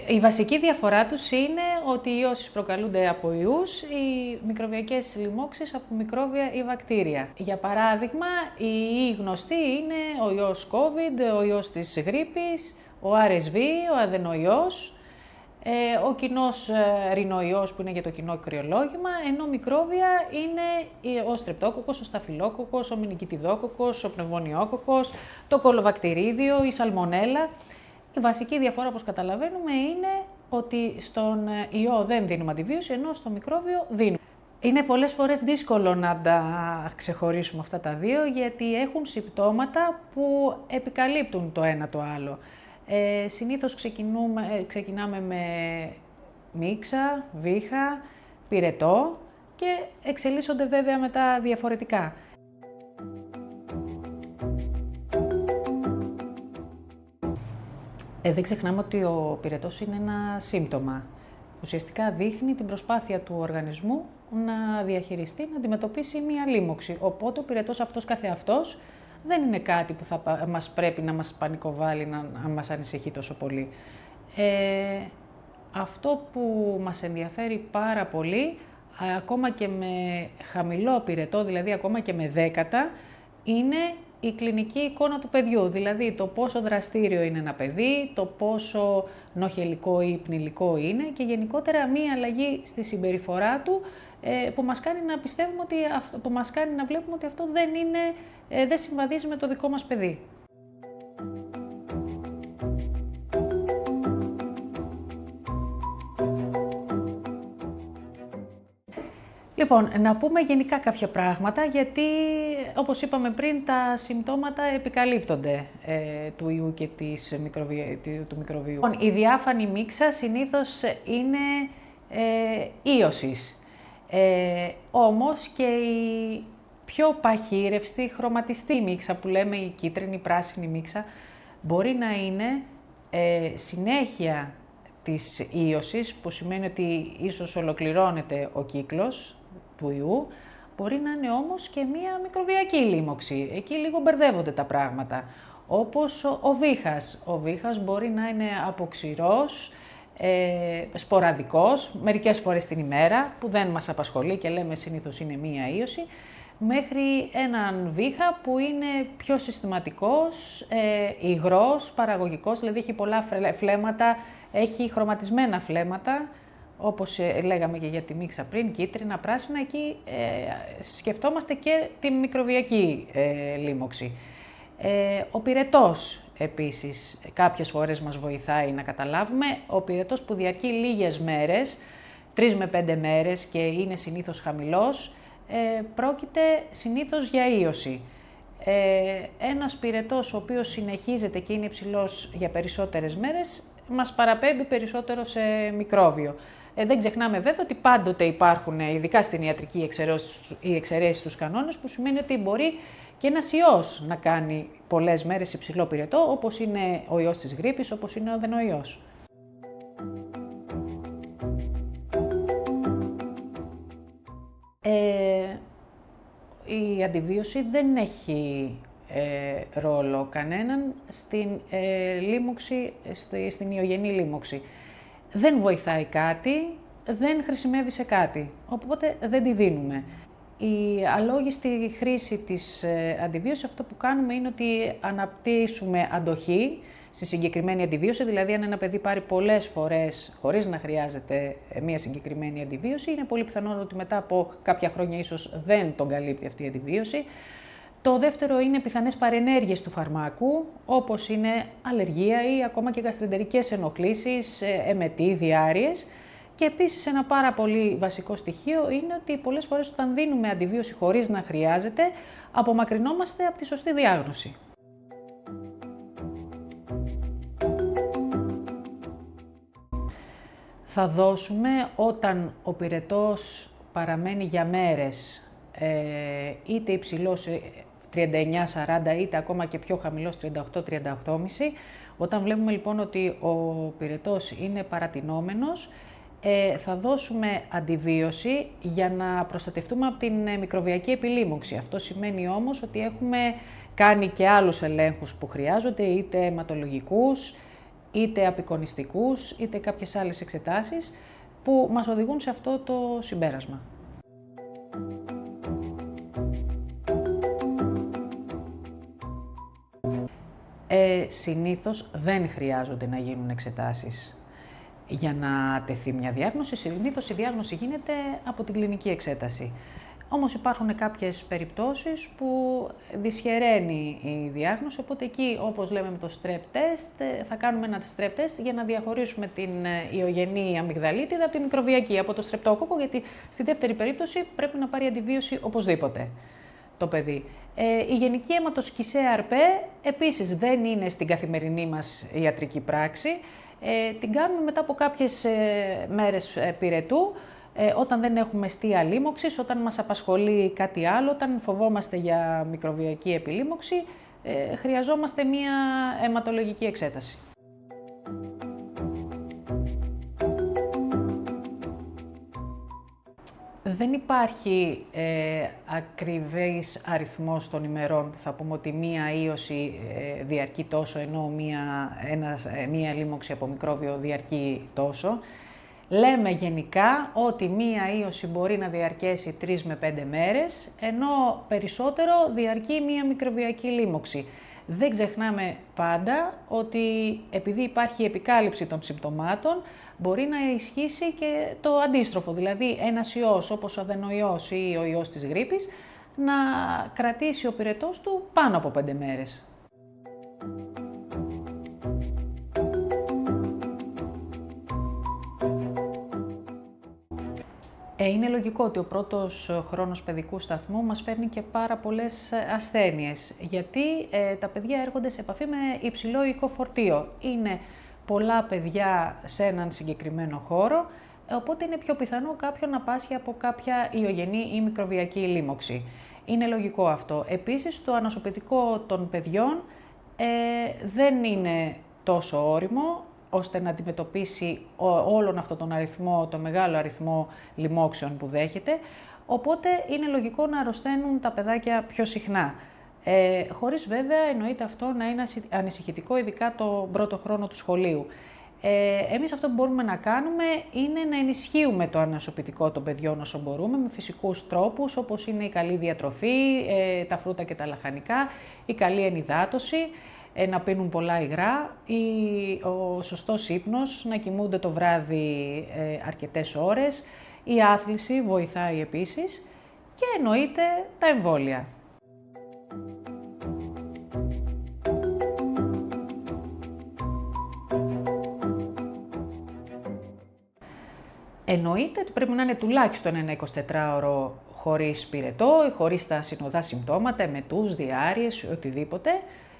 Η βασική διαφορά τους είναι ότι οι ιώσεις προκαλούνται από ιούς, οι μικροβιακές λοιμώξεις από μικρόβια ή βακτήρια. Για παράδειγμα, οι ιοί γνωστοί είναι ο ιός COVID, ο ιός της γρίπης, ο RSV, ο αδενοϊός, ο κοινός ρινοϊός που είναι για το κοινό κρυολόγημα, ενώ μικρόβια είναι ο στρεπτόκοκκος, ο σταφυλόκοκκος, ο μηνικιτιδόκοκκος, ο πνευμονιόκοκκος, το κολοβακτηρίδιο, η σαλμονέλα. Η βασική διαφορά, όπως καταλαβαίνουμε, είναι ότι στον ιό δεν δίνουμε αντιβίωση, ενώ στο μικρόβιο δίνουμε. Είναι πολλές φορές δύσκολο να τα ξεχωρίσουμε αυτά τα δύο, γιατί έχουν συμπτώματα που επικαλύπτουν το ένα το άλλο. Συνήθως ξεκινάμε με μίξα, βήχα, πυρετό και εξελίσσονται βέβαια μετά διαφορετικά. Δεν ξεχνάμε ότι ο πυρετός είναι ένα σύμπτωμα. Ουσιαστικά δείχνει την προσπάθεια του οργανισμού να διαχειριστεί, να αντιμετωπίσει μία λίμωξη. Οπότε ο πυρετός αυτός καθεαυτός δεν είναι κάτι που μας πρέπει να μας πανικοβάλει, να μας ανησυχεί τόσο πολύ. Αυτό που μας ενδιαφέρει πάρα πολύ, ακόμα και με χαμηλό πυρετό, δηλαδή ακόμα και με δέκατα, είναι η κλινική εικόνα του παιδιού, δηλαδή το πόσο δραστήριο είναι ένα παιδί, το πόσο νοχελικό ή πνηλικό είναι και γενικότερα μία αλλαγή στη συμπεριφορά του που μας κάνει να πιστεύουμε που μας κάνει να βλέπουμε ότι αυτό δεν συμβαδίζει με το δικό μας παιδί. Λοιπόν, να πούμε γενικά κάποια πράγματα, γιατί όπως είπαμε πριν, τα συμπτώματα επικαλύπτονται του ιού και του μικροβίου. Λοιπόν, η διάφανη μίξα συνήθως είναι ίωσης. Όμως και η πιο παχύρευστη, χρωματιστή μίξα που λέμε, η κίτρινη, πράσινη μίξα, μπορεί να είναι συνέχεια της ίωσης, που σημαίνει ότι ίσως ολοκληρώνεται ο κύκλος του ιού, μπορεί να είναι όμως και μία μικροβιακή λίμωξη. Εκεί λίγο μπερδεύονται τα πράγματα. Όπως ο βήχας. Ο βήχας μπορεί να είναι αποξηρός, σποραδικός, μερικές φορές την ημέρα, που δεν μας απασχολεί και λέμε συνήθως είναι μία ίωση, μέχρι έναν βήχα που είναι πιο συστηματικός, υγρός, παραγωγικός, δηλαδή έχει πολλά φλέμματα, έχει χρωματισμένα φλέμματα, όπως λέγαμε και για τη μίξα πριν, κίτρινα, πράσινα, εκεί σκεφτόμαστε και τη μικροβιακή λίμωξη. Ο πυρετός επίσης κάποιες φορές μας βοηθάει να καταλάβουμε. Ο πυρετός που διαρκεί λίγες μέρες, 3 με 5 μέρες και είναι συνήθως χαμηλός, πρόκειται συνήθως για ίωση. Ένας πυρετός ο οποίος συνεχίζεται και είναι υψηλός για περισσότερες μέρες, μας παραπέμπει περισσότερο σε μικρόβιο. Δεν ξεχνάμε βέβαια ότι πάντοτε υπάρχουν, ειδικά στην ιατρική, οι εξαιρέσεις στους κανόνες, που σημαίνει ότι μπορεί και ένας ιός να κάνει πολλές μέρες υψηλό πυρετό, όπως είναι ο ιός της γρίπης, όπως είναι ο αδενοϊός. Η αντιβίωση δεν έχει ρόλο κανέναν στην λίμωξη, στην ιογενή λίμωξη. Δεν βοηθάει κάτι, δεν χρησιμεύει σε κάτι, οπότε δεν τη δίνουμε. Η αλόγιστη χρήση της αντιβίωσης, αυτό που κάνουμε είναι ότι αναπτύσσουμε αντοχή στη συγκεκριμένη αντιβίωση, δηλαδή αν ένα παιδί πάρει πολλές φορές χωρίς να χρειάζεται μια συγκεκριμένη αντιβίωση, είναι πολύ πιθανό ότι μετά από κάποια χρόνια ίσως δεν τον καλύπτει αυτή η αντιβίωση. Το δεύτερο είναι πιθανές παρενέργειες του φαρμάκου, όπως είναι αλλεργία ή ακόμα και γαστρεντερικές ενοχλήσεις, εμετή, διάρειες. Και επίσης ένα πάρα πολύ βασικό στοιχείο είναι ότι πολλές φορές όταν δίνουμε αντιβίωση χωρίς να χρειάζεται, απομακρυνόμαστε από τη σωστή διάγνωση. Θα δώσουμε όταν ο πυρετός παραμένει για μέρες, είτε υψηλός 39-40, είτε ακόμα και πιο χαμηλός 38-38,5. Όταν βλέπουμε λοιπόν ότι ο πυρετός είναι παρατηνόμενος, θα δώσουμε αντιβίωση για να προστατευτούμε από την μικροβιακή επιλίμωξη. Αυτό σημαίνει όμως ότι έχουμε κάνει και άλλους ελέγχους που χρειάζονται, αιματολογικούς, είτε απεικονιστικούς, είτε κάποιες άλλες εξετάσεις που μας οδηγούν σε αυτό το συμπέρασμα. Συνήθως δεν χρειάζονται να γίνουν εξετάσεις για να τεθεί μια διάγνωση. Συνήθως η διάγνωση γίνεται από την κλινική εξέταση. Όμως υπάρχουν κάποιες περιπτώσεις που δυσχεραίνει η διάγνωση, οπότε εκεί, όπως λέμε με το strep test, θα κάνουμε ένα strep test για να διαχωρίσουμε την ιογενή αμυγδαλίτιδα από τη μικροβιακή, από το στρεπτόκοκο, γιατί στη δεύτερη περίπτωση πρέπει να πάρει αντιβίωση οπωσδήποτε το παιδί. Η γενική αιματοσκησέα αρπέ επίσης δεν είναι στην καθημερινή μας ιατρική πράξη. Την κάνουμε μετά από κάποιες μέρες πυρετού, όταν δεν έχουμε αιστεία λίμωξης, όταν μας απασχολεί κάτι άλλο, όταν φοβόμαστε για μικροβιακή επιλίμωξη, χρειαζόμαστε μία αιματολογική εξέταση. Δεν υπάρχει ακριβής αριθμός των ημερών που θα πούμε ότι μία ίωση διαρκεί τόσο, ενώ μία λίμωξη από μικρόβιο διαρκεί τόσο. Λέμε γενικά ότι μία ίωση μπορεί να διαρκέσει 3 με 5 μέρες, ενώ περισσότερο διαρκεί μία μικροβιακή λίμωξη. Δεν ξεχνάμε πάντα ότι επειδή υπάρχει επικάλυψη των συμπτωμάτων, μπορεί να ισχύσει και το αντίστροφο, δηλαδή ένας ιός όπως ο αδενοϊός ή ο ιός της γρίπης να κρατήσει ο πυρετός του πάνω από 5 μέρες. Είναι λογικό ότι ο πρώτος χρόνος παιδικού σταθμού μας φέρνει και πάρα πολλές ασθένειες, γιατί τα παιδιά έρχονται σε επαφή με υψηλό υλικό φορτίο. Είναι πολλά παιδιά σε έναν συγκεκριμένο χώρο, οπότε είναι πιο πιθανό κάποιον να πάσχει από κάποια ιογενή ή μικροβιακή λίμωξη. Είναι λογικό αυτό. Επίσης, το ανοσοποιητικό των παιδιών δεν είναι τόσο όριμο, ώστε να αντιμετωπίσει όλον αυτόν τον αριθμό, το μεγάλο αριθμό λοιμώξεων που δέχεται, οπότε είναι λογικό να αρρωσταίνουν τα παιδάκια πιο συχνά. Χωρίς βέβαια εννοείται αυτό να είναι ανησυχητικό, ειδικά το πρώτο χρόνο του σχολείου. Εμείς αυτό που μπορούμε να κάνουμε είναι να ενισχύουμε το ανοσοποιητικό των παιδιών όσο μπορούμε, με φυσικούς τρόπους, όπως είναι η καλή διατροφή, τα φρούτα και τα λαχανικά, η καλή ενυδάτωση, να πίνουν πολλά υγρά, ο σωστός ύπνος, να κοιμούνται το βράδυ αρκετές ώρες, η άθληση βοηθάει επίσης και εννοείται τα εμβόλια. Εννοείται ότι πρέπει να είναι τουλάχιστον ένα 24ωρο χωρίς πυρετό, χωρίς τα συνοδά συμπτώματα, εμετούς, διάρειες, οτιδήποτε.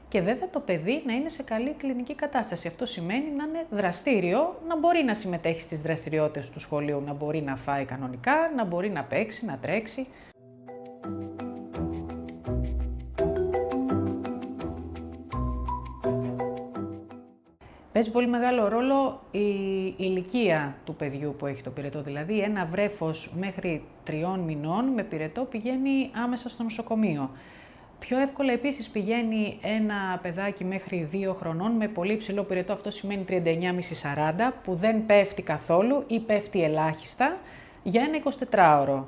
Και βέβαια το παιδί να είναι σε καλή κλινική κατάσταση. Αυτό σημαίνει να είναι δραστήριο, να μπορεί να συμμετέχει στις δραστηριότητες του σχολείου, να μπορεί να φάει κανονικά, να μπορεί να παίξει, να τρέξει. Παίζει πολύ μεγάλο ρόλο η ηλικία του παιδιού που έχει το πυρετό. Δηλαδή, ένα βρέφος μέχρι 3 μηνών με πυρετό πηγαίνει άμεσα στο νοσοκομείο. Πιο εύκολα επίσης πηγαίνει ένα παιδάκι μέχρι 2 χρονών με πολύ ψηλό πυρετό, αυτό σημαίνει 39,5-40, που δεν πέφτει καθόλου ή πέφτει ελάχιστα, για ένα 24ωρο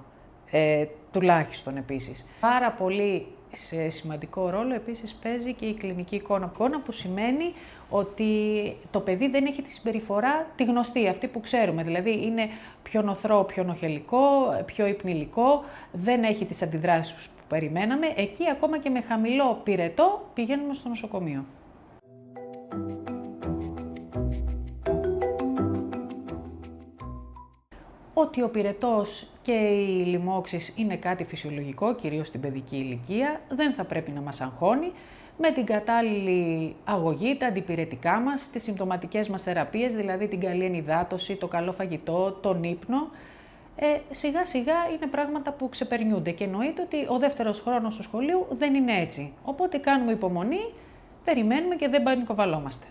τουλάχιστον επίσης. Πάρα πολύ σημαντικό ρόλο επίσης παίζει και η κλινική εικόνα, που σημαίνει ότι το παιδί δεν έχει τη συμπεριφορά τη γνωστή, αυτή που ξέρουμε, δηλαδή είναι πιο νοθρό, πιο νοχελικό, πιο υπνηλικό, δεν έχει τις αντιδράσεις που περιμέναμε, εκεί ακόμα και με χαμηλό πυρετό πηγαίνουμε στο νοσοκομείο. Ότι ο πυρετός και οι λοιμώξεις είναι κάτι φυσιολογικό, κυρίως στην παιδική ηλικία, δεν θα πρέπει να μας αγχώνει. Με την κατάλληλη αγωγή, τα αντιπυρετικά μας, τις συμπτωματικές μας θεραπείες, δηλαδή την καλή ενυδάτωση, το καλό φαγητό, τον ύπνο, σιγά σιγά είναι πράγματα που ξεπερνιούνται και εννοείται ότι ο δεύτερος χρόνος του σχολείου δεν είναι έτσι. Οπότε κάνουμε υπομονή, περιμένουμε και δεν πανικοβαλόμαστε.